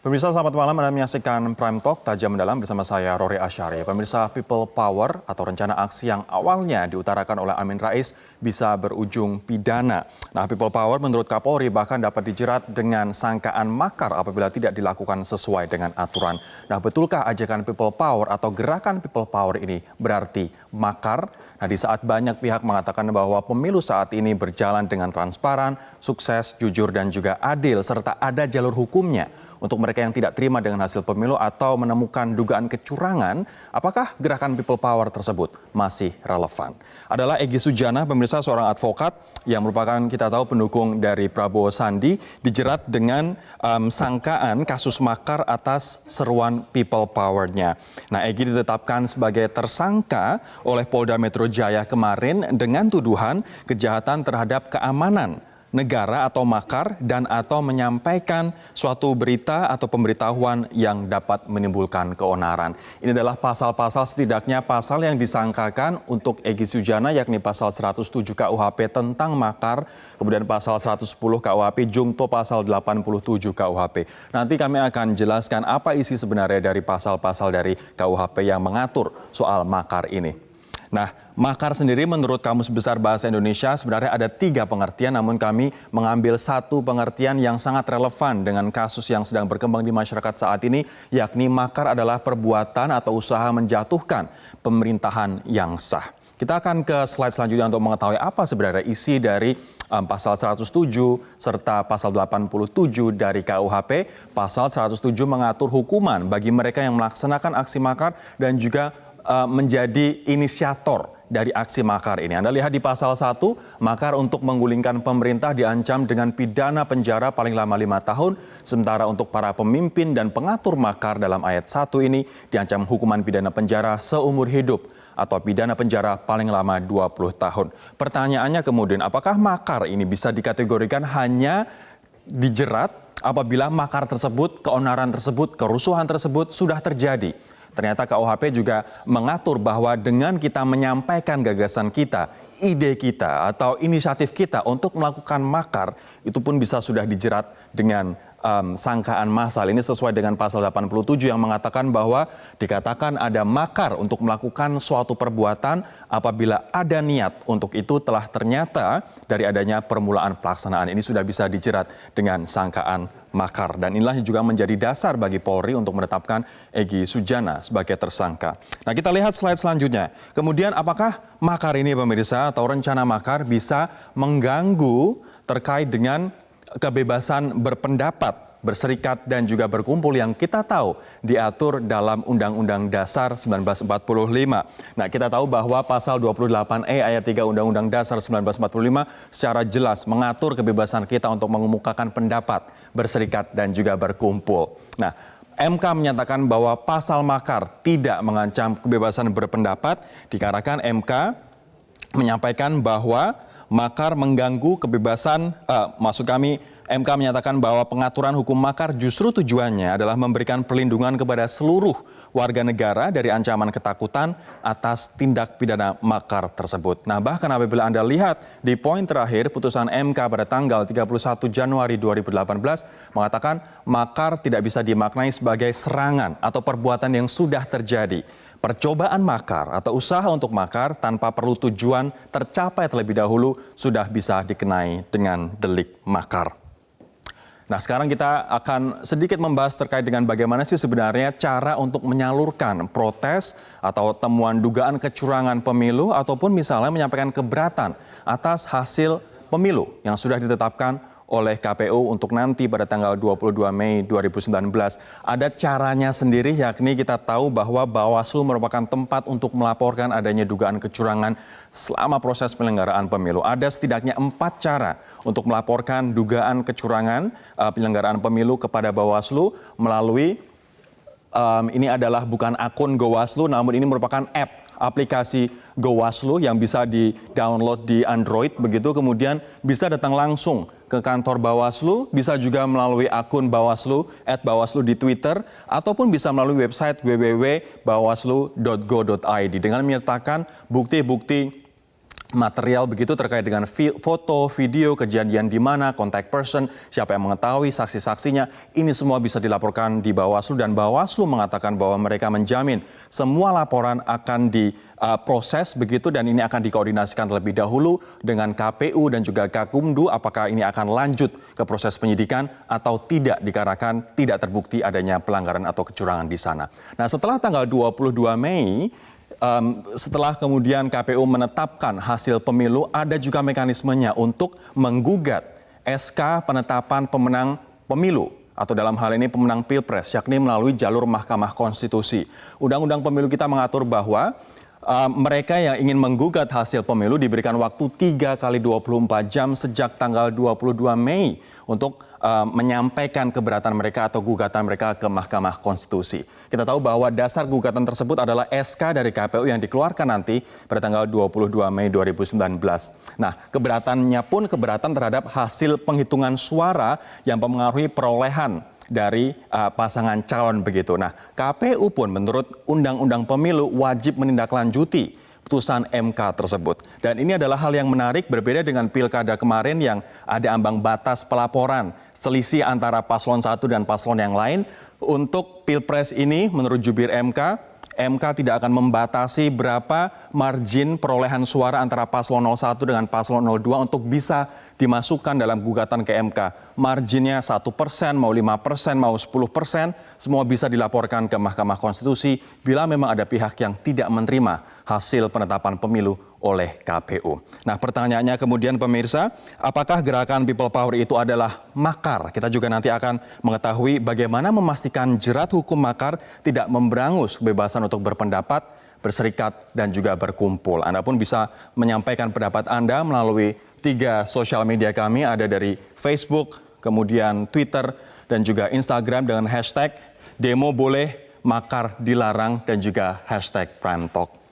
Pemirsa, selamat malam. Anda menyaksikan Prime Talk Tajam Mendalam bersama saya, Rory Asyari. Pemirsa, People Power atau rencana aksi yang awalnya diutarakan oleh Amin Rais bisa berujung pidana. Nah, People Power menurut Kapolri bahkan dapat dijerat dengan sangkaan makar apabila tidak dilakukan sesuai dengan aturan. Nah, betulkah ajakan People Power atau gerakan People Power ini berarti makar? Nah, di saat banyak pihak mengatakan bahwa pemilu saat ini berjalan dengan transparan, sukses, jujur, dan juga adil, serta ada jalur hukumnya. Untuk mereka yang tidak terima dengan hasil pemilu atau menemukan dugaan kecurangan, apakah gerakan People Power tersebut masih relevan? Adalah Egy Sujana, pemirsa, seorang advokat yang merupakan kita tahu pendukung dari Prabowo Sandi, dijerat dengan sangkaan kasus makar atas seruan People Power-nya. Nah, Egy ditetapkan sebagai tersangka oleh Polda Metro Jaya kemarin dengan tuduhan kejahatan terhadap keamanan negara atau makar dan atau menyampaikan suatu berita atau pemberitahuan yang dapat menimbulkan keonaran. Ini adalah pasal-pasal, setidaknya pasal yang disangkakan untuk Egy Sujana, yakni pasal 107 KUHP tentang makar, kemudian pasal 110 KUHP jungto pasal 87 KUHP. Nanti kami akan jelaskan apa isi sebenarnya dari pasal-pasal dari KUHP yang mengatur soal makar ini. Nah, makar sendiri menurut Kamus Besar Bahasa Indonesia sebenarnya ada 3 pengertian, namun kami mengambil satu pengertian yang sangat relevan dengan kasus yang sedang berkembang di masyarakat saat ini, yakni makar adalah perbuatan atau usaha menjatuhkan pemerintahan yang sah. Kita akan ke slide selanjutnya untuk mengetahui apa sebenarnya isi dari pasal 107 serta pasal 87 dari KUHP. Pasal 107 mengatur hukuman bagi mereka yang melaksanakan aksi makar dan juga menjadi inisiator dari aksi makar ini. Anda lihat di pasal 1, makar untuk menggulingkan pemerintah diancam dengan pidana penjara paling lama 5 tahun, sementara untuk para pemimpin dan pengatur makar dalam ayat 1 ini diancam hukuman pidana penjara seumur hidup atau pidana penjara paling lama 20 tahun. Pertanyaannya kemudian, apakah makar ini bisa dikategorikan hanya dijerat apabila makar tersebut, keonaran tersebut, kerusuhan tersebut sudah terjadi? Ternyata KUHP juga mengatur bahwa dengan kita menyampaikan gagasan kita, ide kita, atau inisiatif kita untuk melakukan makar, itu pun bisa sudah dijerat dengan sangkaan massal. Ini sesuai dengan pasal 87 yang mengatakan bahwa dikatakan ada makar untuk melakukan suatu perbuatan apabila ada niat untuk itu telah ternyata dari adanya permulaan pelaksanaan. Ini sudah bisa dijerat dengan sangkaan makar. Dan inilah juga menjadi dasar bagi Polri untuk menetapkan Egy Sujana sebagai tersangka. Nah, kita lihat slide selanjutnya. Kemudian apakah makar ini, pemirsa, atau rencana makar bisa mengganggu terkait dengan kebebasan berpendapat, berserikat, dan juga berkumpul yang kita tahu diatur dalam Undang-Undang Dasar 1945. Nah, kita tahu bahwa pasal 28E ayat 3 Undang-Undang Dasar 1945 secara jelas mengatur kebebasan kita untuk mengemukakan pendapat, berserikat, dan juga berkumpul. Nah, MK menyatakan bahwa pasal makar tidak mengancam kebebasan berpendapat, dikarenakan MK menyampaikan bahwa makar mengganggu kebebasan, MK menyatakan bahwa pengaturan hukum makar justru tujuannya adalah memberikan perlindungan kepada seluruh warga negara dari ancaman ketakutan atas tindak pidana makar tersebut. Nah, bahkan apabila Anda lihat di poin terakhir putusan MK pada tanggal 31 Januari 2018 mengatakan makar tidak bisa dimaknai sebagai serangan atau perbuatan yang sudah terjadi. Percobaan makar atau usaha untuk makar tanpa perlu tujuan tercapai terlebih dahulu sudah bisa dikenai dengan delik makar. Nah, sekarang kita akan sedikit membahas terkait dengan bagaimana sih sebenarnya cara untuk menyalurkan protes atau temuan dugaan kecurangan pemilu ataupun misalnya menyampaikan keberatan atas hasil pemilu yang sudah ditetapkan oleh KPU untuk nanti pada tanggal 22 Mei 2019. Ada caranya sendiri, yakni kita tahu bahwa Bawaslu merupakan tempat untuk melaporkan adanya dugaan kecurangan selama proses penyelenggaraan pemilu. Ada setidaknya 4 cara untuk melaporkan dugaan kecurangan penyelenggaraan pemilu kepada Bawaslu melalui ini adalah bukan akun Gowaslu, namun ini merupakan aplikasi Gowaslu yang bisa di-download di Android, begitu kemudian bisa datang langsung ke kantor Bawaslu, bisa juga melalui akun Bawaslu @bawaslu di Twitter, ataupun bisa melalui website www.bawaslu.go.id dengan menyertakan bukti-bukti material begitu terkait dengan foto, video, kejadian di mana, contact person, siapa yang mengetahui, saksi-saksinya, ini semua bisa dilaporkan di Bawaslu dan Bawaslu mengatakan bahwa mereka menjamin semua laporan akan diproses begitu dan ini akan dikoordinasikan terlebih dahulu dengan KPU dan juga Gakumdu apakah ini akan lanjut ke proses penyidikan atau tidak dikarenakan tidak terbukti adanya pelanggaran atau kecurangan di sana. Nah, setelah tanggal 22 Mei setelah kemudian KPU menetapkan hasil pemilu, ada juga mekanismenya untuk menggugat SK penetapan pemenang pemilu atau dalam hal ini pemenang Pilpres, yakni melalui jalur Mahkamah Konstitusi. Undang-undang pemilu kita mengatur bahwa mereka yang ingin menggugat hasil pemilu diberikan waktu 3 kali 24 jam sejak tanggal 22 Mei untuk menyampaikan keberatan mereka atau gugatan mereka ke Mahkamah Konstitusi. Kita tahu bahwa dasar gugatan tersebut adalah SK dari KPU yang dikeluarkan nanti pada tanggal 22 Mei 2019. Nah, keberatannya pun keberatan terhadap hasil penghitungan suara yang mempengaruhi perolehan dari pasangan calon begitu. Nah, KPU pun menurut Undang-Undang Pemilu wajib menindaklanjuti putusan MK tersebut. Dan ini adalah hal yang menarik berbeda dengan pilkada kemarin yang ada ambang batas pelaporan selisih antara paslon 1 dan paslon yang lain. Untuk Pilpres ini menurut jubir MK tidak akan membatasi berapa margin perolehan suara antara paslon 01 dengan paslon 02 untuk bisa dimasukkan dalam gugatan ke MK. Marginnya 1%, mau 5%, mau 10%, semua bisa dilaporkan ke Mahkamah Konstitusi bila memang ada pihak yang tidak menerima hasil penetapan pemilu oleh KPU. Nah, pertanyaannya kemudian pemirsa, apakah gerakan People Power itu adalah makar? Kita juga nanti akan mengetahui bagaimana memastikan jerat hukum makar tidak memberangus kebebasan untuk berpendapat, berserikat, dan juga berkumpul. Anda pun bisa menyampaikan pendapat Anda melalui 3 sosial media kami, ada dari Facebook, kemudian Twitter, dan juga Instagram dengan hashtag demo boleh, makar dilarang, dan juga hashtag Prime Talk.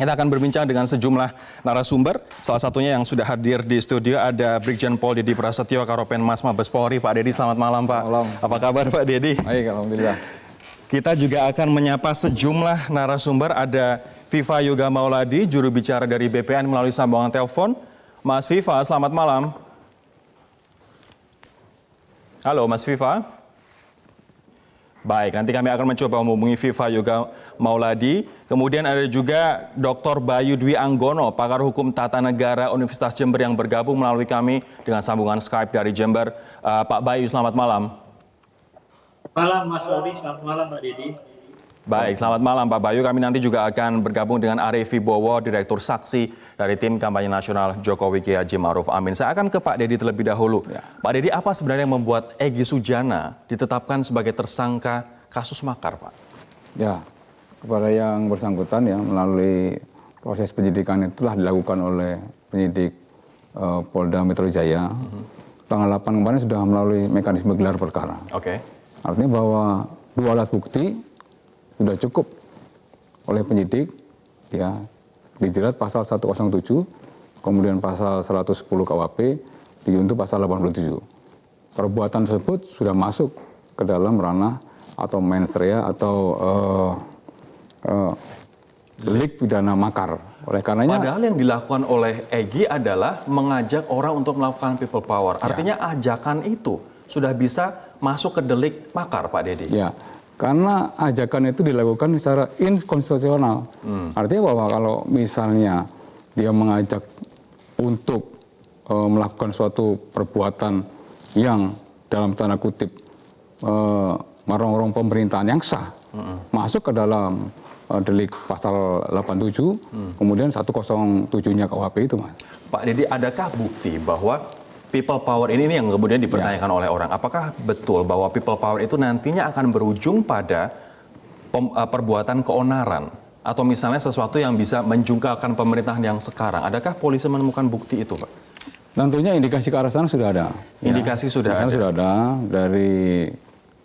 Kita akan berbincang dengan sejumlah narasumber. Salah satunya yang sudah hadir di studio ada Brigjen Pol Dedy Prasetyo, Karopenmas Mabes Polri. Pak Dedy, selamat malam Pak. Malam. Apa kabar Pak Dedy? Baik, alhamdulillah. Kita juga akan menyapa sejumlah narasumber. Ada Viva Yoga Mauladi, juru bicara dari BPN melalui sambungan telepon. Mas Viva, selamat malam. Halo Mas Viva. Baik, nanti kami akan mencoba menghubungi Viva Yoga Mauladi. Kemudian ada juga Dr. Bayu Dwi Anggono, pakar hukum tata negara Universitas Jember yang bergabung melalui kami dengan sambungan Skype dari Jember. Pak Bayu, selamat malam. Malam Mas Robi, selamat malam Mbak Dedy. Baik, selamat malam Pak Bayu. Kami nanti juga akan bergabung dengan Arief Wibowo, Direktur Saksi dari Tim Kampanye Nasional Jokowi Kiai Haji Ma'ruf Amin. Saya akan ke Pak Dedy terlebih dahulu. Ya. Pak Dedy, apa sebenarnya yang membuat Egy Sujana ditetapkan sebagai tersangka kasus makar, Pak? Ya, kepada yang bersangkutan ya melalui proses penyidikan itulah dilakukan oleh penyidik Polda Metro Jaya. Tanggal 8 kemarin sudah melalui mekanisme gelar perkara. Oke. Artinya bahwa 2 alat bukti sudah cukup oleh penyidik ya dijerat pasal 107, kemudian pasal 110 KUHP diuntuh pasal 87. Perbuatan tersebut sudah masuk ke dalam ranah atau mens rea atau delik pidana makar. Oleh karenanya padahal yang dilakukan oleh Egy adalah mengajak orang untuk melakukan people power. Artinya ajakan itu sudah bisa masuk ke delik makar, Pak Dedy. Ya. Karena ajakan itu dilakukan secara inkonstitusional. Artinya bahwa kalau misalnya dia mengajak untuk melakukan suatu perbuatan yang dalam tanda kutip merongrong pemerintahan yang sah, masuk ke dalam delik pasal 87, kemudian 107-nya KUHP itu, Mas. Pak Dedy, adakah bukti bahwa people power ini yang kemudian dipertanyakan oleh orang. Apakah betul bahwa people power itu nantinya akan berujung pada perbuatan keonaran? Atau misalnya sesuatu yang bisa menjungkalkan pemerintahan yang sekarang. Adakah polisi menemukan bukti itu, Pak? Tentunya indikasi ke arah sana sudah ada. Indikasi sudah ada? Sudah ada.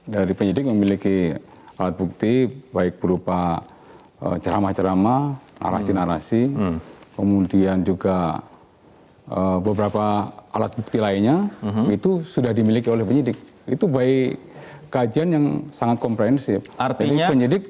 Dari penyidik memiliki alat bukti, baik berupa ceramah-ceramah, narasi-narasi, kemudian juga beberapa alat bukti lainnya itu sudah dimiliki oleh penyidik. Itu baik kajian yang sangat komprehensif. Artinya jadi penyidik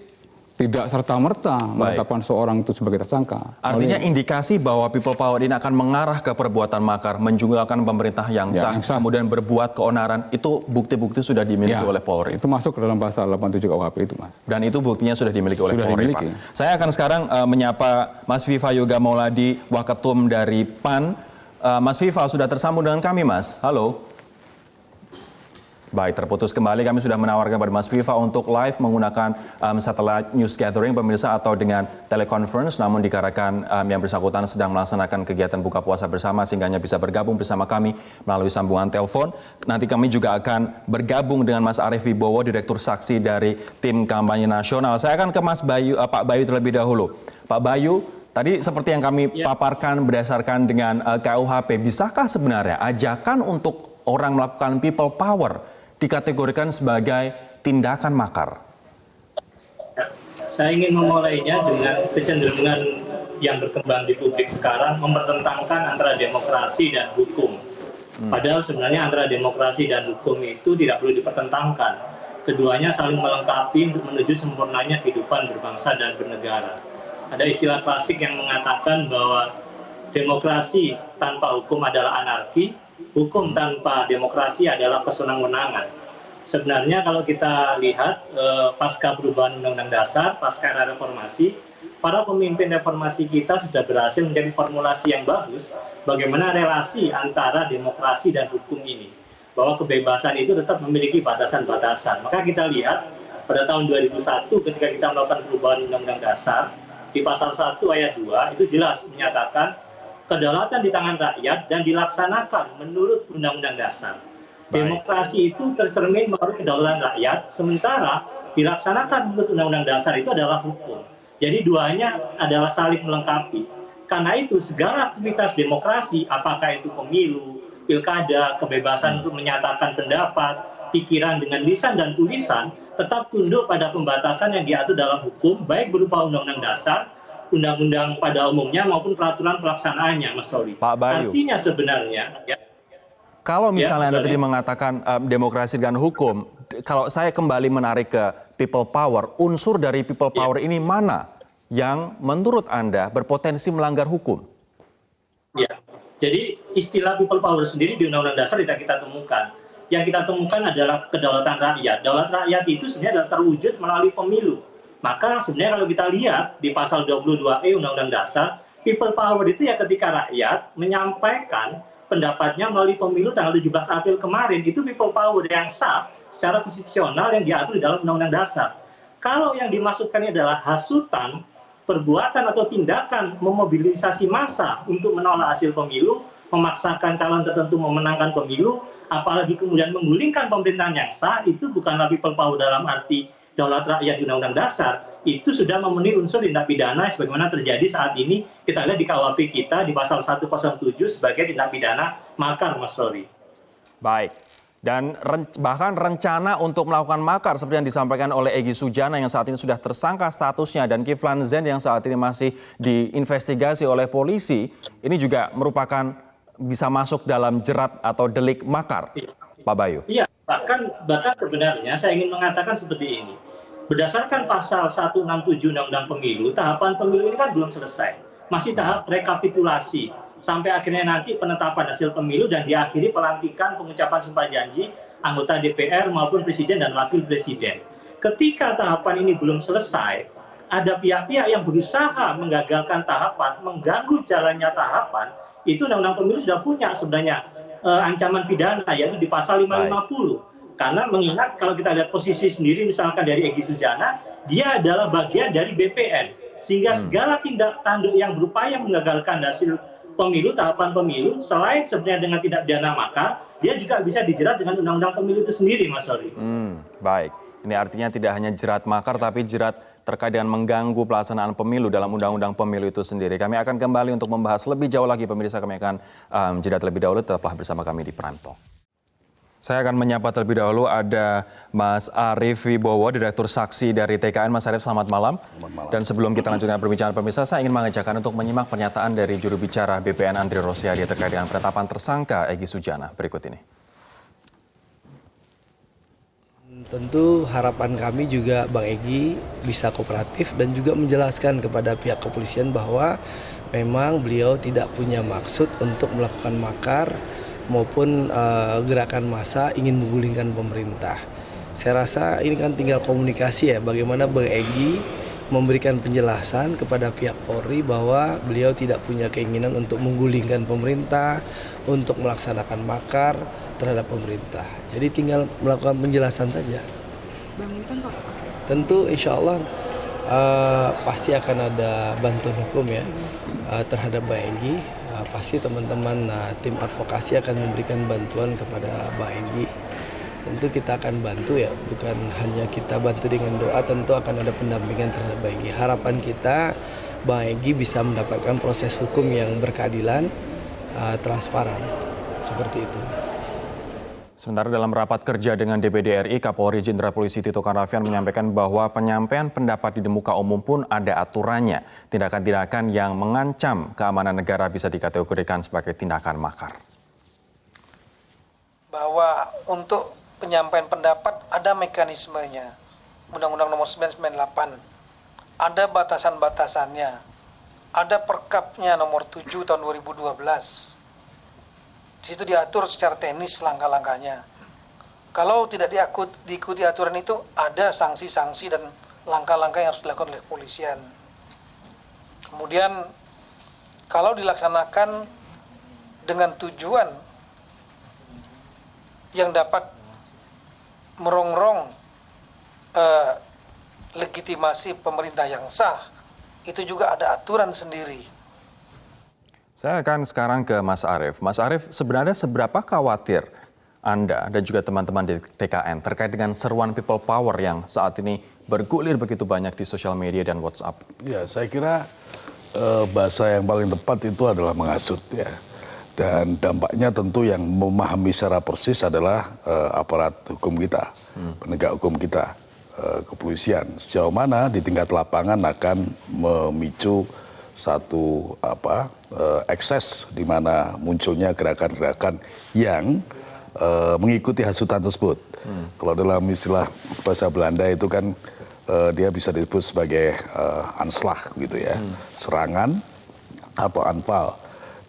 tidak serta-merta menetapkan seorang itu sebagai tersangka. Artinya indikasi bahwa people power ini akan mengarah ke perbuatan makar, menjunggalkan pemerintah yang sah, kemudian berbuat keonaran, itu bukti-bukti sudah dimiliki oleh Polri. Itu masuk ke dalam pasal 87 KUHP itu, Mas. Dan itu buktinya sudah dimiliki oleh Polri, Pak. Saya akan sekarang menyapa Mas Viva Yoga Mauladi, Waketum dari PAN. Mas Viva sudah tersambung dengan kami, Mas. Halo. Baik, terputus kembali. Kami sudah menawarkan kepada Mas Viva untuk live menggunakan satellite news gathering pemirsa atau dengan teleconference, namun dikarenakan yang bersangkutan sedang melaksanakan kegiatan buka puasa bersama sehingga hanya bisa bergabung bersama kami melalui sambungan telepon. Nanti kami juga akan bergabung dengan Mas Arief Wibowo, Direktur Saksi dari Tim Kampanye Nasional. Saya akan ke Pak Bayu terlebih dahulu. Pak Bayu, tadi seperti yang kami paparkan berdasarkan dengan KUHP, bisakah sebenarnya ajakan untuk orang melakukan people power dikategorikan sebagai tindakan makar? Saya ingin memulainya dengan kecenderungan yang berkembang di publik sekarang mempertentangkan antara demokrasi dan hukum. Padahal sebenarnya antara demokrasi dan hukum itu tidak perlu dipertentangkan. Keduanya saling melengkapi untuk menuju sempurnanya kehidupan berbangsa dan bernegara. Ada istilah klasik yang mengatakan bahwa demokrasi tanpa hukum adalah anarki, hukum tanpa demokrasi adalah kesenang-wenangan. Sebenarnya kalau kita lihat pasca perubahan Undang-Undang Dasar, pasca era reformasi, para pemimpin reformasi kita sudah berhasil menjadi formulasi yang bagus bagaimana relasi antara demokrasi dan hukum ini. Bahwa kebebasan itu tetap memiliki batasan-batasan. Maka kita lihat pada tahun 2001 ketika kita melakukan perubahan Undang-Undang Dasar, di pasal 1 ayat 2 itu jelas menyatakan kedaulatan di tangan rakyat dan dilaksanakan menurut Undang-Undang Dasar. Demokrasi itu tercermin melalui kedaulatan rakyat, sementara dilaksanakan menurut Undang-Undang Dasar itu adalah hukum. Jadi duanya adalah saling melengkapi. Karena itu segala aktivitas demokrasi, apakah itu pemilu, pilkada, kebebasan untuk menyatakan pendapat, pikiran dengan lisan dan tulisan, tetap tunduk pada pembatasan yang diatur dalam hukum, baik berupa Undang-Undang Dasar, undang-undang pada umumnya maupun peraturan pelaksanaannya, Mas Rory. Pak Bayu. Artinya sebenarnya, kalau misalnya Anda tadi mengatakan demokrasi dan hukum, kalau saya kembali menarik ke people power, unsur dari people power ini mana yang menurut Anda berpotensi melanggar hukum? Ya, jadi istilah people power sendiri di Undang-Undang Dasar tidak kita temukan. Yang kita temukan adalah kedaulatan rakyat. Daulat rakyat itu sebenarnya adalah terwujud melalui pemilu. Maka sebenarnya kalau kita lihat di pasal 22E Undang-Undang Dasar, people power itu ya ketika rakyat menyampaikan pendapatnya melalui pemilu tanggal 17 April kemarin, itu people power yang sah secara konstitusional yang diatur di dalam Undang-Undang Dasar. Kalau yang dimaksudkan ini adalah hasutan, perbuatan atau tindakan memobilisasi massa untuk menolak hasil pemilu, memaksakan calon tertentu memenangkan pemilu, apalagi kemudian menggulingkan pemerintahan yang sah, itu bukanlah people power dalam arti daulat rakyat di Undang-Undang Dasar. Itu sudah memenuhi unsur tindak pidana sebagaimana terjadi saat ini kita lihat di KUHP kita di pasal 107 sebagai tindak pidana makar, Mas Rory. Baik. Dan bahkan rencana untuk melakukan makar seperti yang disampaikan oleh Egy Sujana yang saat ini sudah tersangka statusnya dan Kiflan Zen yang saat ini masih diinvestigasi oleh polisi, ini juga merupakan bisa masuk dalam jerat atau delik makar, Pak Bayu. Iya, bahkan sebenarnya saya ingin mengatakan seperti ini. Berdasarkan pasal 167 Undang-Undang Pemilu, tahapan pemilu ini kan belum selesai. Masih tahap rekapitulasi. Sampai akhirnya nanti penetapan hasil pemilu dan diakhiri pelantikan pengucapan sumpah janji anggota DPR maupun presiden dan wakil presiden. Ketika tahapan ini belum selesai, ada pihak-pihak yang berusaha menggagalkan tahapan, mengganggu jalannya tahapan, itu Undang-Undang Pemilu sudah punya sebenarnya ancaman pidana, yaitu di pasal 550. Karena mengingat kalau kita lihat posisi sendiri misalkan dari Egy Sujana, dia adalah bagian dari BPN. Sehingga segala tindak tanduk yang berupaya menggagalkan hasil pemilu, tahapan pemilu, selain sebenarnya dengan tindak pidana makar, dia juga bisa dijerat dengan Undang-Undang Pemilu itu sendiri, Mas Rory. Baik, ini artinya tidak hanya jerat makar, tapi jerat terkait dengan mengganggu pelaksanaan pemilu dalam Undang-Undang Pemilu itu sendiri. Kami akan kembali untuk membahas lebih jauh lagi, pemirsa. Kami akan jeda terlebih dahulu, tetaplah bersama kami di Prime Talk. Saya akan menyapa terlebih dahulu ada Mas Arief Wibowo, Direktur Saksi dari TKN. Mas Arief, selamat malam. Dan sebelum kita lanjutkan perbincangan pemirsa, saya ingin mengajakkan untuk menyimak pernyataan dari juru bicara BPN Andri Rosiade terkait dengan penetapan tersangka Egy Sujana. Berikut ini. Tentu harapan kami juga Bang Egy bisa kooperatif dan juga menjelaskan kepada pihak kepolisian bahwa memang beliau tidak punya maksud untuk melakukan makar maupun gerakan massa ingin menggulingkan pemerintah. Saya rasa ini kan tinggal komunikasi ya, bagaimana Bang Egy memberikan penjelasan kepada pihak Polri bahwa beliau tidak punya keinginan untuk menggulingkan pemerintah, untuk melaksanakan makar terhadap pemerintah. Jadi tinggal melakukan penjelasan saja. Bang, ini kan Pak. Tentu insya Allah pasti akan ada bantuan hukum ya terhadap Bang Egy. Pasti teman-teman tim advokasi akan memberikan bantuan kepada Bang Egy. Tentu kita akan bantu ya, bukan hanya kita bantu dengan doa, tentu akan ada pendampingan terhadap Bang Egy. Harapan kita Bang Egy bisa mendapatkan proses hukum yang berkeadilan, transparan, seperti itu. Sementara dalam rapat kerja dengan DPD RI, Kapolri Jenderal Polisi Tito Karnavian menyampaikan bahwa penyampaian pendapat di muka umum pun ada aturannya. Tindakan-tindakan yang mengancam keamanan negara bisa dikategorikan sebagai tindakan makar. Bahwa untuk penyampaian pendapat ada mekanismenya. Undang-Undang Nomor 998. Ada batasan-batasannya. Ada perkapnya nomor 7 tahun 2012. Di situ diatur secara teknis langkah-langkahnya. Kalau tidak diikuti aturan itu, ada sanksi-sanksi dan langkah-langkah yang harus dilakukan oleh kepolisian. Kemudian, kalau dilaksanakan dengan tujuan yang dapat merongrong legitimasi pemerintah yang sah, itu juga ada aturan sendiri. Saya akan sekarang ke Mas Arief. Mas Arief, sebenarnya seberapa khawatir Anda dan juga teman-teman di TKN terkait dengan seruan people power yang saat ini bergulir begitu banyak di sosial media dan WhatsApp? Ya, saya kira bahasa yang paling tepat itu adalah menghasut ya. Dan dampaknya tentu yang memahami secara persis adalah aparat hukum kita, penegak hukum kita, kepolisian. Sejauh mana di tingkat lapangan akan memicu satu ekses di mana munculnya gerakan-gerakan yang mengikuti hasutan tersebut. Kalau dalam istilah bahasa Belanda itu kan dia bisa disebut sebagai anslag gitu ya, serangan atau anval.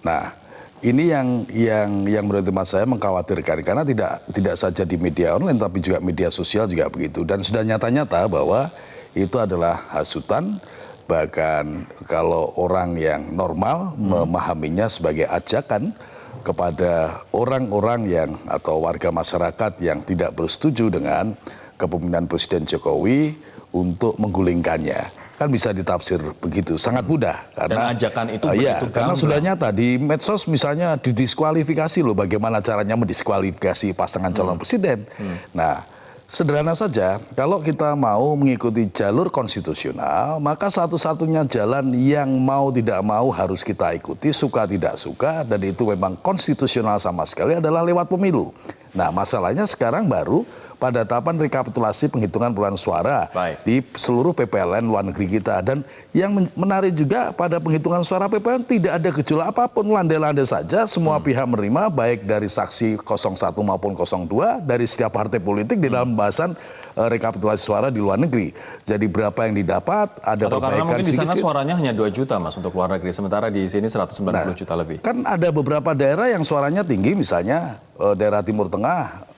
Nah, ini yang menurut teman saya mengkhawatirkan karena tidak saja di media online tapi juga media sosial juga begitu, dan sudah nyata-nyata bahwa itu adalah hasutan. Bahkan kalau orang yang normal memahaminya sebagai ajakan kepada orang-orang yang atau warga masyarakat yang tidak bersetuju dengan kepemimpinan Presiden Jokowi untuk menggulingkannya. Kan bisa ditafsir begitu, sangat mudah. Karena, dan ajakan itu begitu karena sudah nyata di medsos misalnya didiskualifikasi loh, bagaimana caranya mendiskualifikasi pasangan calon presiden. Nah, sederhana saja, kalau kita mau mengikuti jalur konstitusional, maka satu-satunya jalan yang mau tidak mau harus kita ikuti, suka tidak suka, dan itu memang konstitusional sama sekali adalah lewat pemilu. Nah, masalahnya sekarang baru pada tahapan rekapitulasi penghitungan perolehan suara di seluruh PPLN luar negeri kita. Dan yang menarik juga pada penghitungan suara PPLN tidak ada gejolak apapun, landai-landai saja, semua pihak menerima, baik dari saksi 01 maupun 02, dari setiap partai politik di dalam pembahasan rekapitulasi suara di luar negeri. Jadi berapa yang didapat, ada atau perbaikan karena mungkin di sana sedikit. Suaranya hanya 2 juta Mas untuk luar negeri, sementara di sini 190 juta lebih. Kan ada beberapa daerah yang suaranya tinggi, misalnya daerah Timur Tengah,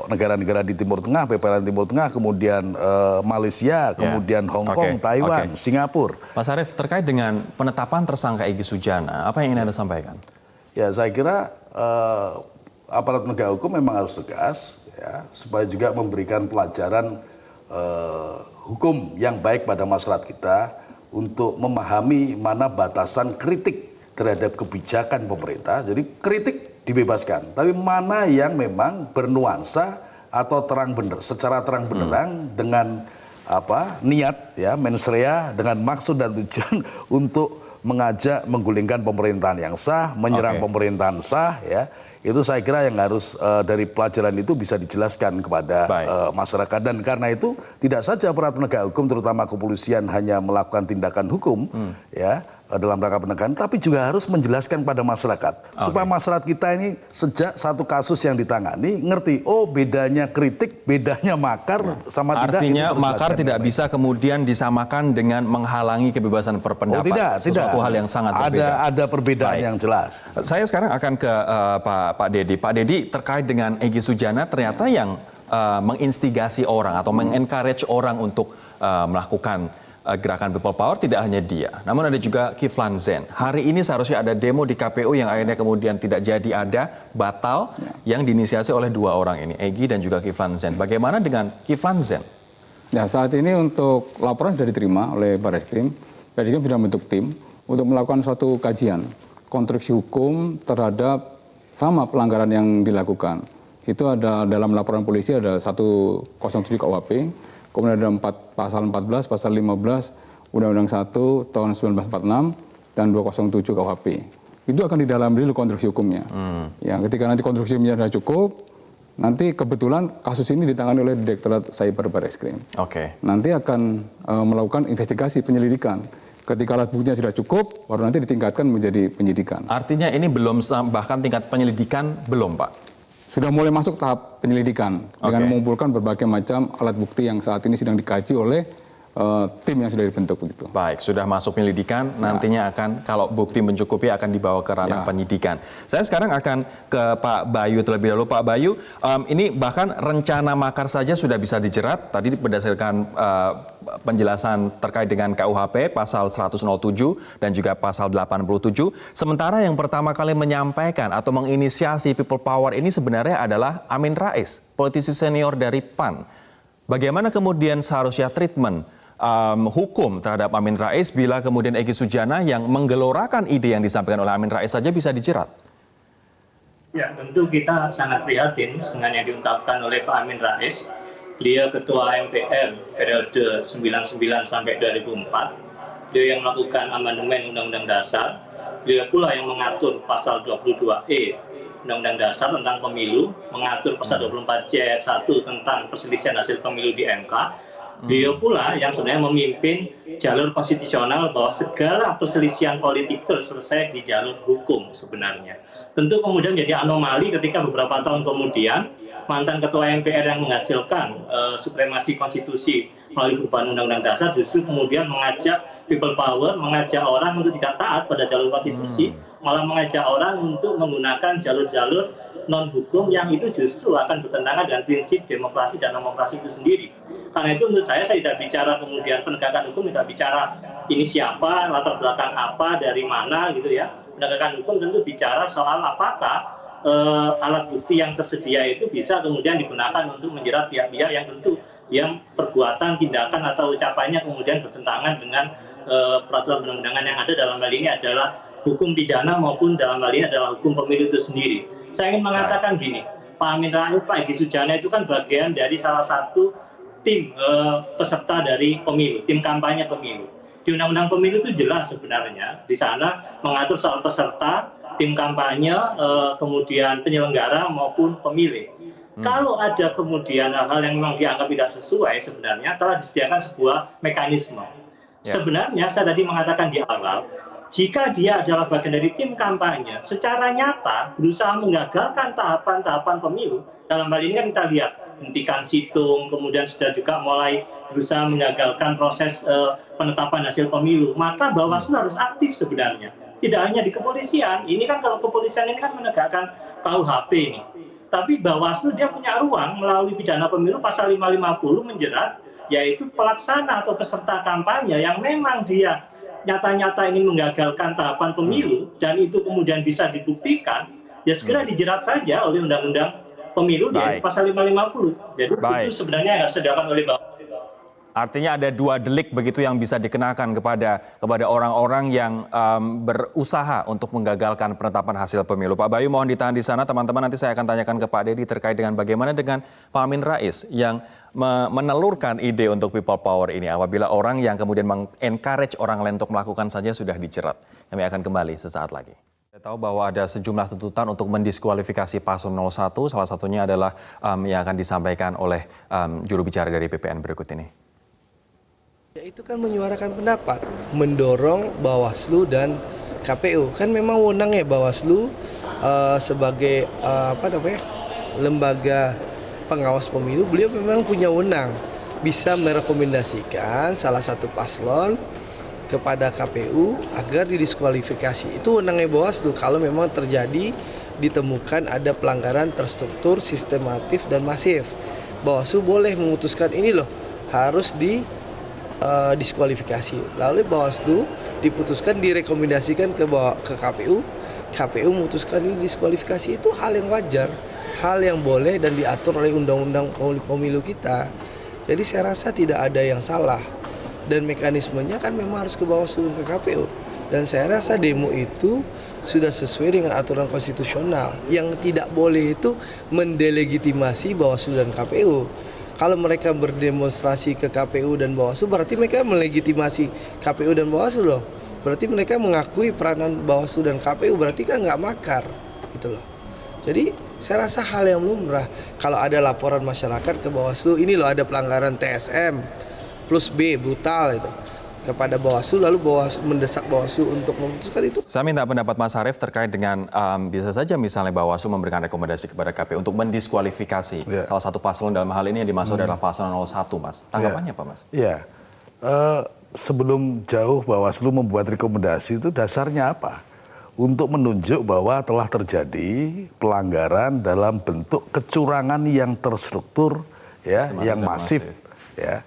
negara-negara di Timur Tengah, PPLN Timur Tengah, kemudian Malaysia, kemudian Hong Kong, Taiwan, Singapura. Mas Arief, terkait dengan penetapan tersangka Egy Sujana, apa yang ingin Anda sampaikan? Ya, saya kira aparat penegak hukum memang harus tegas, ya, supaya juga memberikan pelajaran hukum yang baik pada masyarakat kita untuk memahami mana batasan kritik terhadap kebijakan pemerintah. Jadi kritik dibebaskan, tapi mana yang memang bernuansa atau secara terang benderang dengan niat ya, mens rea, dengan maksud dan tujuan untuk mengajak menggulingkan pemerintahan yang sah, menyerang pemerintahan sah ya. Itu saya kira yang harus dari pelajaran itu bisa dijelaskan kepada masyarakat. Dan karena itu tidak saja aparat penegak hukum terutama kepolisian hanya melakukan tindakan hukum ya, dalam rangka penegakan, tapi juga harus menjelaskan pada masyarakat supaya masyarakat kita ini sejak satu kasus yang ditangani ngerti, oh bedanya kritik, bedanya makar sama tidak. Artinya makar tidak bisa kemudian disamakan dengan menghalangi kebebasan berpendapat. Oh tidak, Sesuatu hal yang sangat berbeda. Ada perbedaan yang jelas. Saya sekarang akan ke Pak Dedi. Pak Dedi, terkait dengan Egy Sujana, ternyata yang menginstigasi orang atau mengencourage orang untuk melakukan gerakan People Power tidak hanya dia, namun ada juga Kiflan Zen. Hari ini seharusnya ada demo di KPU yang akhirnya kemudian tidak jadi ada, batal, yang diinisiasi oleh dua orang ini, Egy dan juga Kiflan Zen. Bagaimana dengan Kiflan Zen? Ya, saat ini untuk laporan sudah diterima oleh Barreskrim. Barreskrim sudah membentuk tim untuk melakukan suatu kajian konstruksi hukum terhadap sama pelanggaran yang dilakukan. Itu ada dalam laporan polisi ada 107 KUHP, kemudian ada pasal 14, pasal 15, Undang-Undang 1 tahun 1946 dan 207 KUHP. Itu akan didalami dulu konstruksi hukumnya. Ya, ketika nanti konstruksi hukumnya sudah cukup, nanti kebetulan kasus ini ditangani oleh Direktorat Cyber Barreskrim. Nanti akan melakukan investigasi penyelidikan. Ketika alat buktinya sudah cukup, baru nanti ditingkatkan menjadi penyidikan. Artinya ini belum, bahkan tingkat penyelidikan belum, Pak? Sudah mulai masuk tahap penyelidikan dengan mengumpulkan berbagai macam alat bukti yang saat ini sedang dikaji oleh tim yang sudah dibentuk begitu. Baik, sudah masuk penyelidikan, nantinya akan kalau bukti mencukupi akan dibawa ke ranah penyidikan. Saya sekarang akan ke Pak Bayu terlebih dahulu. Pak Bayu, ini bahkan rencana makar saja sudah bisa dijerat. Tadi berdasarkan penjelasan terkait dengan KUHP pasal 107 dan juga pasal 87. Sementara yang pertama kali menyampaikan atau menginisiasi People Power ini sebenarnya adalah Amin Rais, politisi senior dari PAN. Bagaimana kemudian seharusnya treatment hukum terhadap Amin Rais bila kemudian Egy Sujana yang menggelorakan ide yang disampaikan oleh Amin Rais saja bisa dijerat? Ya, tentu kita sangat prihatin dengan yang diungkapkan oleh Pak Amin Rais. Beliau Ketua MPR periode 99 sampai 2004. Beliau yang melakukan amandemen Undang-Undang Dasar. Beliau pula yang mengatur pasal 22E Undang-Undang Dasar tentang pemilu, mengatur pasal 24C ayat 1 tentang perselisihan hasil pemilu di MK. Beliau pula yang sebenarnya memimpin jalur konstitusional bahwa segala perselisihan politik itu selesai di jalur hukum sebenarnya. Tentu kemudian jadi anomali ketika beberapa tahun kemudian mantan Ketua MPR yang menghasilkan supremasi konstitusi melalui perubahan Undang-Undang Dasar justru kemudian mengajak People Power, mengajak orang untuk tidak taat pada jalur konstitusi, malah mengajak orang untuk menggunakan jalur-jalur non-hukum yang itu justru akan bertentangan dengan prinsip demokrasi dan demokrasi itu sendiri. Karena itu menurut saya tidak bicara kemudian penegakan hukum, tidak bicara ini siapa, latar belakang apa, dari mana gitu ya. Penegakan hukum tentu bicara soal apakah alat bukti yang tersedia itu bisa kemudian digunakan untuk menjerat pihak-pihak yang tentu yang perbuatan, tindakan atau ucapannya kemudian bertentangan dengan peraturan perundang-undangan yang ada. Dalam hal ini adalah hukum pidana maupun dalam hal ini adalah hukum pemilu itu sendiri. Saya ingin mengatakan gini, Pak Amin Rais, Pak Egy Sujana itu kan bagian dari salah satu tim peserta dari pemilu, tim kampanye pemilu. Di Undang-Undang Pemilu itu jelas sebenarnya, di sana mengatur soal peserta, tim kampanye, kemudian penyelenggara maupun pemilih. Kalau ada kemudian hal-hal yang memang dianggap tidak sesuai, sebenarnya telah disediakan sebuah mekanisme. Sebenarnya saya tadi mengatakan di awal, jika dia adalah bagian dari tim kampanye, secara nyata berusaha menggagalkan tahapan-tahapan pemilu, dalam hal ini kan kita lihat, hentikan situng, kemudian sudah juga mulai berusaha menggagalkan proses penetapan hasil pemilu, maka Bawaslu harus aktif sebenarnya. Tidak hanya di kepolisian, ini kan kalau kepolisian ini kan menegakkan KUHP ini. Tapi Bawaslu dia punya ruang melalui pidana pemilu pasal 550 menjerat, yaitu pelaksana atau peserta kampanye yang memang dia nyata-nyata ingin menggagalkan tahapan pemilu, dan itu kemudian bisa dibuktikan, ya segera dijerat saja oleh Undang-Undang Pemilu di pasal 550. Jadi itu sebenarnya yang harus dilakukan oleh Bawaslu. Artinya ada dua delik begitu yang bisa dikenakan kepada orang-orang yang berusaha untuk menggagalkan penetapan hasil pemilu. Pak Bayu mohon ditahan di sana, teman-teman nanti saya akan tanyakan ke Pak Dedi terkait dengan bagaimana dengan Pak Amin Rais yang menelurkan ide untuk People Power ini apabila orang yang kemudian mengencourage orang lain untuk melakukan saja sudah dijerat. Kami akan kembali sesaat lagi. Saya tahu bahwa ada sejumlah tuntutan untuk mendiskualifikasi paslon 01, salah satunya adalah yang akan disampaikan oleh juru bicara dari BPN berikut ini. Ya itu kan menyuarakan pendapat, mendorong Bawaslu dan KPU. Kan memang wewenangnya Bawaslu sebagai lembaga pengawas pemilu, beliau memang punya wewenang bisa merekomendasikan salah satu paslon kepada KPU agar didiskualifikasi. Itu wewenangnya Bawaslu kalau memang terjadi ditemukan ada pelanggaran terstruktur, sistematif dan masif. Bawaslu boleh memutuskan ini loh harus diskualifikasi. Lalu Bawaslu diputuskan direkomendasikan ke KPU, KPU memutuskan ini diskualifikasi. Itu hal yang wajar, hal yang boleh dan diatur oleh undang-undang pemilu kita. Jadi saya rasa tidak ada yang salah dan mekanismenya kan memang harus ke Bawaslu dan ke KPU. Dan saya rasa demo itu sudah sesuai dengan aturan konstitusional. Yang tidak boleh itu mendelegitimasi Bawaslu dan KPU. Kalau mereka berdemonstrasi ke KPU dan Bawaslu, berarti mereka melegitimasi KPU dan Bawaslu loh. Berarti mereka mengakui peranan Bawaslu dan KPU, berarti kan nggak makar, gitu loh. Jadi saya rasa hal yang lumrah. Kalau ada laporan masyarakat ke Bawaslu, ini loh ada pelanggaran TSM plus B, brutal itu. Kepada Bawaslu, lalu Bawaslu mendesak Bawaslu untuk memutuskan itu. Saya minta pendapat Mas Arief terkait dengan bisa saja misalnya Bawaslu memberikan rekomendasi kepada KPU untuk mendiskualifikasi salah satu paslon, dalam hal ini yang dimaksud adalah paslon 01, Mas. Tanggapannya apa, Mas? Iya. Sebelum jauh Bawaslu membuat rekomendasi itu dasarnya apa? Untuk menunjuk bahwa telah terjadi pelanggaran dalam bentuk kecurangan yang terstruktur, ya, yang masif, ya.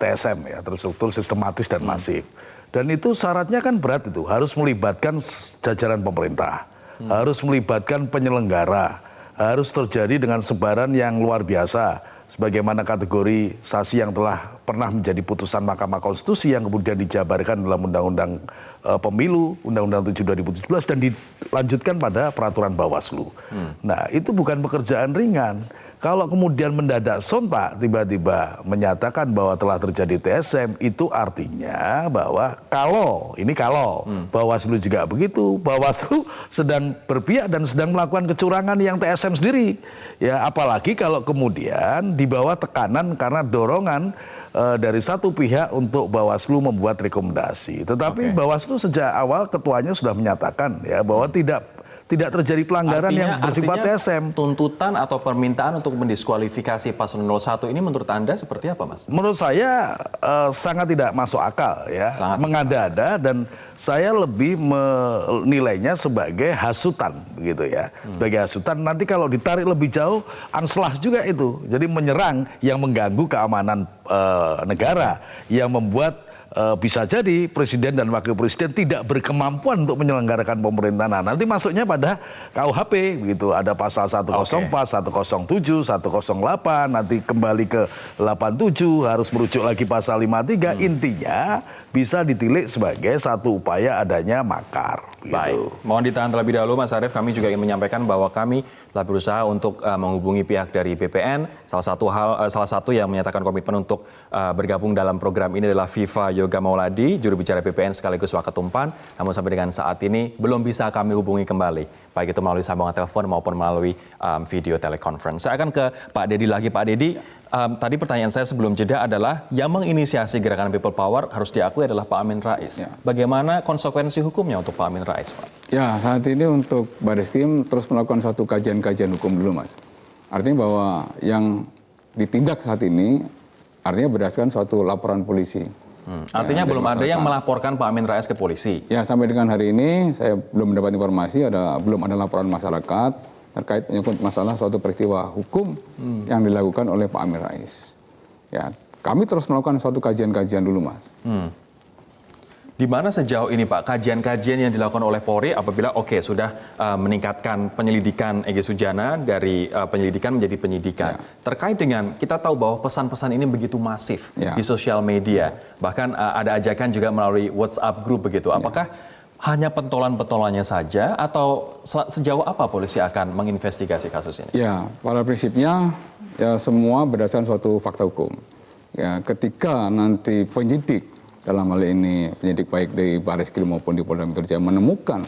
TSM ya, terstruktur, sistematis dan masif. Dan itu syaratnya kan berat, itu harus melibatkan jajaran pemerintah, harus melibatkan penyelenggara, harus terjadi dengan sebaran yang luar biasa, sebagaimana kategorisasi yang telah pernah menjadi putusan Mahkamah Konstitusi yang kemudian dijabarkan dalam Undang-Undang Pemilu, Undang-Undang 7 2017 dan dilanjutkan pada peraturan Bawaslu. Nah, itu bukan pekerjaan ringan. Kalau kemudian mendadak sontak tiba-tiba menyatakan bahwa telah terjadi TSM, itu artinya bahwa kalau Bawaslu juga begitu, Bawaslu sedang berpihak dan sedang melakukan kecurangan yang TSM sendiri. Ya, apalagi kalau kemudian di bawah tekanan karena dorongan dari satu pihak untuk Bawaslu membuat rekomendasi. Tetapi Bawaslu sejak awal ketuanya sudah menyatakan ya bahwa tidak terjadi pelanggaran yang bersifat TSM. Tuntutan atau permintaan untuk mendiskualifikasi paslon 01 ini menurut Anda seperti apa, Mas? Menurut saya sangat tidak masuk akal ya, mengada-ada, dan saya lebih menilainya sebagai hasutan begitu ya. Sebagai hasutan, nanti kalau ditarik lebih jauh anslah juga itu. Jadi menyerang yang mengganggu keamanan negara, yang membuat bisa jadi presiden dan wakil presiden tidak berkemampuan untuk menyelenggarakan pemerintahan. Nah, nanti masuknya pada KUHP begitu, ada pasal 104, 107, 108, nanti kembali ke 87, harus merujuk lagi pasal 53. Intinya bisa ditilik sebagai satu upaya adanya makar. Baik, mohon ditahan terlebih dahulu Mas Arief. Kami juga ingin menyampaikan bahwa kami telah berusaha untuk menghubungi pihak dari BPN. Salah satu yang menyatakan komitmen untuk bergabung dalam program ini adalah Viva Yoga Mauladi, juru bicara BPN sekaligus Waketumpan. Namun sampai dengan saat ini belum bisa kami hubungi kembali, baik itu melalui sambungan telepon maupun melalui video teleconference. Saya akan ke Pak Dedi lagi. Pak Dedi, tadi pertanyaan saya sebelum jeda adalah yang menginisiasi gerakan People Power harus diakui adalah Pak Amin Rais. Ya. Bagaimana konsekuensi hukumnya untuk Pak Amin Rais, Pak? Ya, saat ini untuk Bareskrim terus melakukan suatu kajian-kajian hukum dulu, Mas. Artinya bahwa yang ditindak saat ini artinya berdasarkan suatu laporan polisi. Artinya belum ada yang melaporkan Pak Amin Rais ke polisi? Ya, sampai dengan hari ini saya belum mendapat informasi, belum ada laporan masyarakat terkait menyangkut masalah suatu peristiwa hukum yang dilakukan oleh Pak Amin Rais. Ya, kami terus melakukan suatu kajian-kajian dulu, Mas. Di mana sejauh ini Pak kajian-kajian yang dilakukan oleh Polri apabila sudah meningkatkan penyelidikan Egy Sujana dari penyelidikan menjadi penyidikan. Ya. Terkait dengan kita tahu bahwa pesan-pesan ini begitu masif di sosial media. Bahkan ada ajakan juga melalui WhatsApp group begitu. Apakah hanya pentolan-pentolannya saja atau sejauh apa polisi akan menginvestigasi kasus ini? Ya, pada prinsipnya ya semua berdasarkan suatu fakta hukum. Ya, ketika nanti penyidik dalam hal ini penyidik baik dari Bareskrim maupun di Polda Metro Jaya menemukan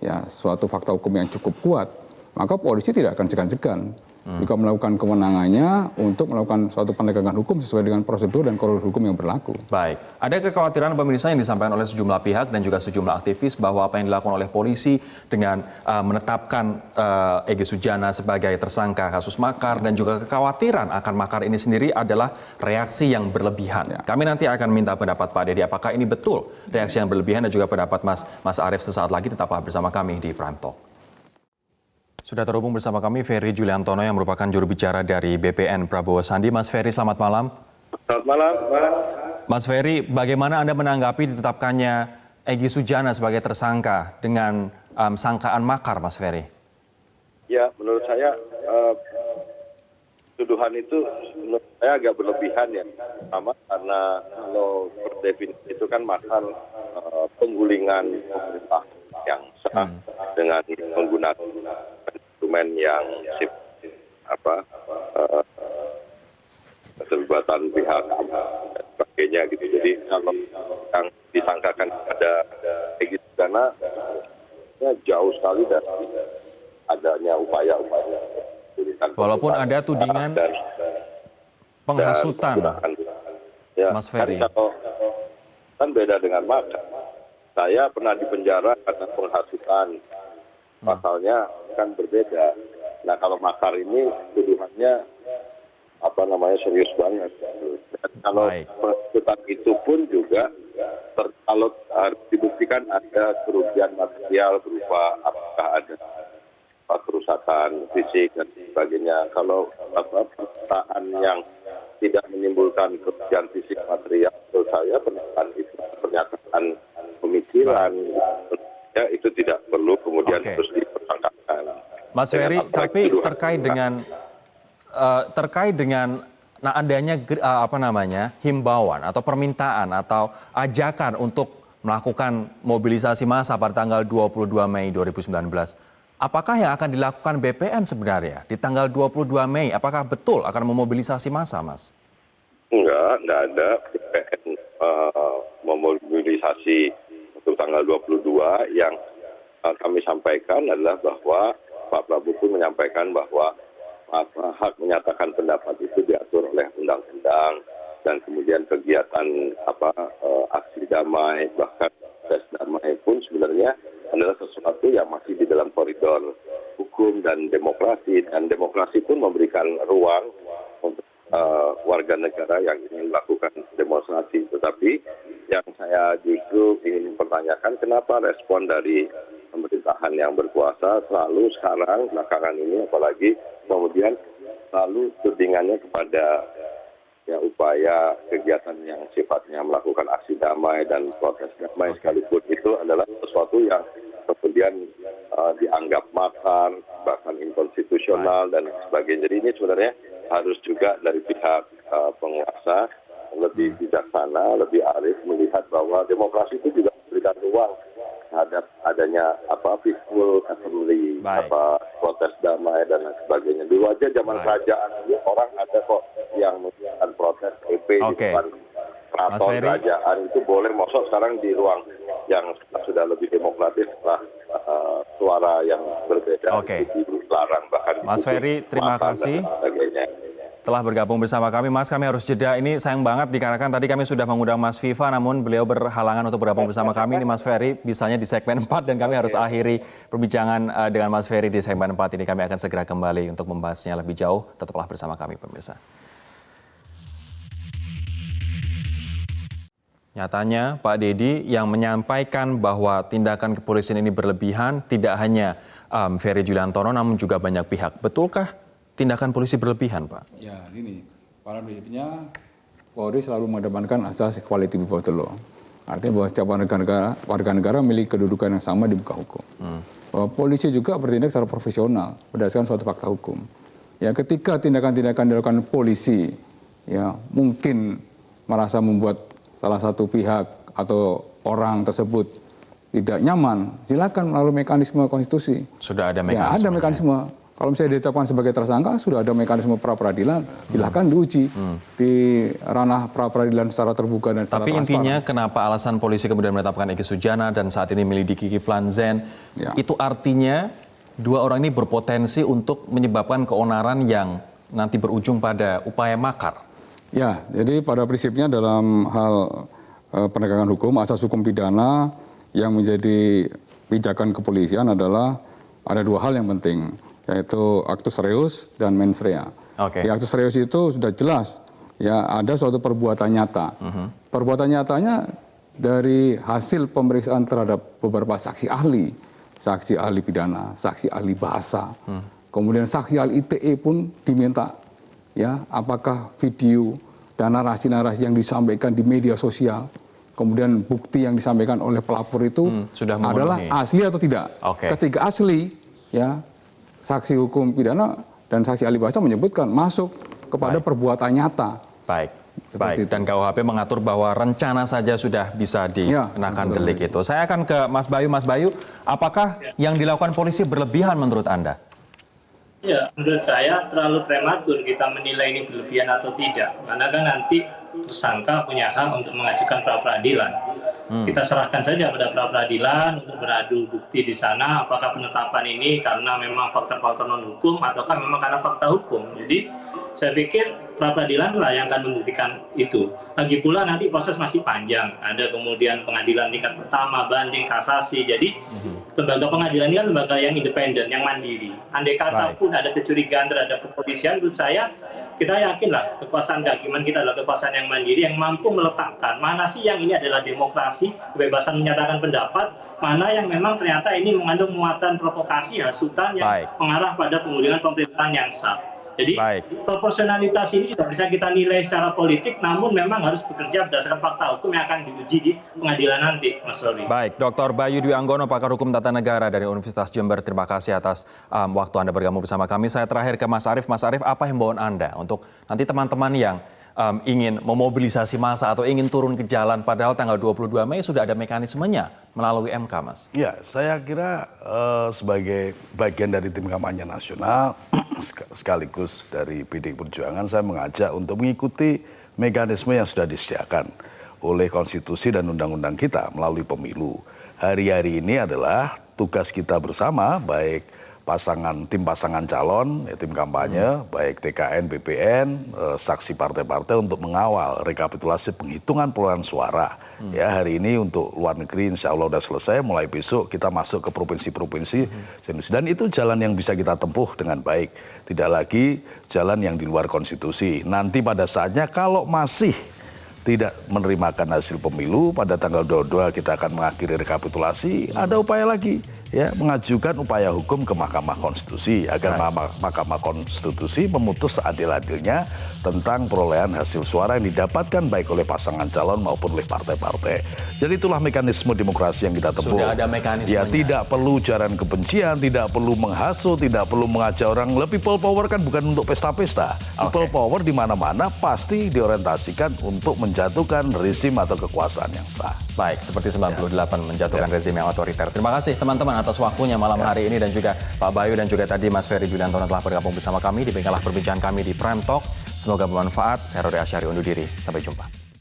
ya suatu fakta hukum yang cukup kuat, maka polisi tidak akan segan-segan juga melakukan kewenangannya untuk melakukan suatu penegakan hukum sesuai dengan prosedur dan koridor hukum yang berlaku. Baik, ada kekhawatiran pemirsa yang disampaikan oleh sejumlah pihak dan juga sejumlah aktivis bahwa apa yang dilakukan oleh polisi dengan menetapkan Egy Sujana sebagai tersangka kasus makar dan juga kekhawatiran akan makar ini sendiri adalah reaksi yang berlebihan. Ya. Kami nanti akan minta pendapat Pak Dedi, apakah ini betul reaksi yang berlebihan dan juga pendapat Mas Arief sesaat lagi. Tetaplah bersama kami di Prime Talk. Sudah terhubung bersama kami Ferry Juliantono yang merupakan juru bicara dari BPN Prabowo Sandi. Mas Ferry, selamat malam. Selamat malam, Pak. Mas Ferry, bagaimana Anda menanggapi ditetapkannya Egy Sujana sebagai tersangka dengan sangkaan makar, Mas Ferry? Ya, menurut saya tuduhan itu menurut saya agak berlebihan ya. Pertama karena kalau berdefinisi itu kan makar penggulingan pemerintah yang sah dengan menggunakan instrumen yang keterlibatan pihak dan sebagainya gitu. Jadi kalau yang disangkakan ada Egy Sujana jauh sekali dari adanya upaya-upaya. Walaupun ada tudingan penghasutan, ya, Mas Ferry. Kan beda dengan makar. Saya pernah dipenjara karena penghasutan. Pasalnya kan berbeda. Nah kalau makar ini tuduhannya serius banget. Dan kalau penghasutan itu pun juga kalau harus dibuktikan ada kerugian material berupa apakah ada kerusakan fisik dan sebagainya. Kalau pernyataan yang tidak menimbulkan kerugian fisik material, menurut saya pernyataan itu pernyataan pemikiran. Ya, itu tidak perlu kemudian terus dipersangkakan. Mas Ferry, tapi terkait dengan adanya himbauan atau permintaan atau ajakan untuk melakukan mobilisasi massa pada tanggal 22 Mei 2019. Apakah yang akan dilakukan BPN sebenarnya di tanggal 22 Mei? Apakah betul akan memobilisasi massa, Mas? Enggak ada BPN memobilisasi untuk tanggal 22. Yang kami sampaikan adalah bahwa Pak Prabowo pun menyampaikan bahwa hak menyatakan pendapat itu diatur oleh undang-undang dan kemudian kegiatan aksi damai bahkan tes damai pun sebenarnya adalah sesuatu yang masih di dalam koridor hukum dan demokrasi pun memberikan ruang untuk warga negara yang ingin melakukan demonstrasi. Tetapi yang saya justru ingin mempertanyakan kenapa respon dari pemerintahan yang berkuasa selalu sekarang belakangan ini apalagi kemudian selalu tudingannya kepada upaya kegiatan yang sifatnya melakukan aksi damai dan protes damai sekalipun itu adalah sesuatu yang kemudian dianggap makar, bahkan inkonstitusional dan sebagainya. Jadi ini sebenarnya harus juga dari pihak penguasa lebih bijaksana, lebih arif melihat bahwa demokrasi itu juga memberikan ruang terhadap adanya peaceful assembly, protes damai dan sebagainya. Dulu aja zaman kerajaan dulu orang ada kok yang melakukan protes EP di depan keraton kerajaan itu boleh, masuk sekarang di ruang yang sudah lebih demokratis setelah suara yang berbeda itu dilarang bahkan. Mas Ferry, terima kasih telah bergabung bersama kami. Mas, kami harus jeda. Ini sayang banget dikarenakan tadi kami sudah mengundang Mas Viva, namun beliau berhalangan untuk bergabung bersama kami. Ini Mas Ferry bisanya di segmen 4 dan kami harus akhiri perbincangan dengan Mas Ferry di segmen 4 ini. Kami akan segera kembali untuk membahasnya lebih jauh. Tetaplah bersama kami, pemirsa. Nyatanya Pak Dedi yang menyampaikan bahwa tindakan kepolisian ini berlebihan tidak hanya Ferry Juliantono namun juga banyak pihak. Betulkah tindakan polisi berlebihan, Pak? Ya, gini. Pada prinsipnya Polri selalu mengedepankan asas equality before the law. Artinya bahwa setiap warga negara memiliki kedudukan yang sama di muka hukum. Bahwa polisi juga bertindak secara profesional berdasarkan suatu fakta hukum. Ya, ketika tindakan-tindakan dilakukan polisi ya mungkin merasa membuat salah satu pihak atau orang tersebut tidak nyaman, silakan melalui mekanisme konstitusi. Sudah ada mekanisme. Ya, ada mekanisme. Kalau misalnya ditetapkan sebagai tersangka, sudah ada mekanisme pra-peradilan, silakan diuji di ranah pra-peradilan secara terbuka dan secara transparan. Tapi intinya kenapa alasan polisi kemudian menetapkan Egy Sujana dan saat ini menyelidiki Kiflan Zain, itu artinya dua orang ini berpotensi untuk menyebabkan keonaran yang nanti berujung pada upaya makar? Ya, jadi pada prinsipnya dalam hal penegakan hukum, asas hukum pidana yang menjadi pijakan kepolisian adalah ada dua hal yang penting, yaitu actus reus dan mens rea. Oke. Di actus reus itu sudah jelas, ya ada suatu perbuatan nyata. Perbuatan nyatanya dari hasil pemeriksaan terhadap beberapa saksi ahli pidana, saksi ahli bahasa, kemudian saksi ahli ITE pun diminta, ya apakah video dan narasi-narasi yang disampaikan di media sosial, kemudian bukti yang disampaikan oleh pelapor itu sudah adalah memenuhi. asli atau tidak. Oke. Ketika asli, ya saksi hukum pidana dan saksi ahli bahasa menyebutkan masuk kepada perbuatan nyata. Baik. Seperti Baik, dan KUHP mengatur bahwa rencana saja sudah bisa dikenakan delik itu. Saya akan ke Mas Bayu. Mas Bayu, apakah yang dilakukan polisi berlebihan menurut Anda? Ya, menurut saya terlalu prematur kita menilai ini berlebihan atau tidak. Karena kan nanti tersangka punya hak untuk mengajukan pra-peradilan. Kita serahkan saja pada pra-peradilan untuk beradu bukti di sana apakah penetapan ini karena memang faktor-faktor non-hukum ataukah memang karena fakta hukum. Jadi saya pikir pra-peradilan lah yang akan membuktikan itu. Lagi pula nanti proses masih panjang. Ada kemudian pengadilan tingkat pertama, banding, kasasi. Jadi lembaga pengadilan ini kan lembaga yang independen, yang mandiri. Andai kata pun ada kecurigaan terhadap kepolisian, menurut saya kita yakinlah kekuasaan kehakiman kita adalah kekuasaan yang mandiri yang mampu meletakkan mana sih yang ini adalah demokrasi, kebebasan menyatakan pendapat, mana yang memang ternyata ini mengandung muatan provokasi, hasutan yang mengarah pada penggulingan pemerintahan yang sah. Jadi proporsionalitas ini tidak bisa kita nilai secara politik, namun memang harus bekerja berdasarkan fakta hukum yang akan diuji di pengadilan nanti, Mas Rory. Baik, Dr. Bayu Dwi Anggono, pakar hukum tata negara dari Universitas Jember. Terima kasih atas waktu Anda bergabung bersama kami. Saya terakhir ke Mas Arief. Mas Arief, apa himbauan Anda untuk nanti teman-teman yang ingin memobilisasi massa atau ingin turun ke jalan, padahal tanggal 22 Mei sudah ada mekanismenya melalui MK, Mas? Ya, saya kira sebagai bagian dari tim kampanye nasional, sekaligus dari PDI Perjuangan, saya mengajak untuk mengikuti mekanisme yang sudah disediakan oleh konstitusi dan undang-undang kita melalui pemilu. Hari-hari ini adalah tugas kita bersama, baik tim pasangan calon, tim kampanye, baik TKN, BPN, saksi partai-partai untuk mengawal rekapitulasi penghitungan perolehan suara. Ya, hari ini untuk luar negeri insya Allah sudah selesai, mulai besok kita masuk ke provinsi-provinsi. Dan itu jalan yang bisa kita tempuh dengan baik. Tidak lagi jalan yang di luar konstitusi. Nanti pada saatnya kalau masih tidak menerimakan hasil pemilu, pada tanggal 22 kita akan mengakhiri rekapitulasi, ada upaya lagi, ya, mengajukan upaya hukum ke Mahkamah Konstitusi agar Mahkamah Konstitusi memutus seadil-adilnya tentang perolehan hasil suara yang didapatkan baik oleh pasangan calon maupun oleh partai-partai. Jadi itulah mekanisme demokrasi yang kita tempuh. Sudah ada mekanismenya. Ya, tidak perlu ujaran kebencian, tidak perlu menghasut, tidak perlu mengajak orang. People power kan bukan untuk pesta-pesta. People power di mana-mana pasti diorientasikan untuk menjatuhkan rezim atau kekuasaan yang sah. Baik, seperti 98 menjatuhkan rezim yang otoriter. Terima kasih teman-teman atas waktunya malam hari ini, dan juga Pak Bayu dan juga tadi Mas Ferry Juliantono telah bergabung bersama kami. Demikianlah perbincangan kami di Prime Talk. Semoga bermanfaat. Saya Rory Asyari undur diri. Sampai jumpa.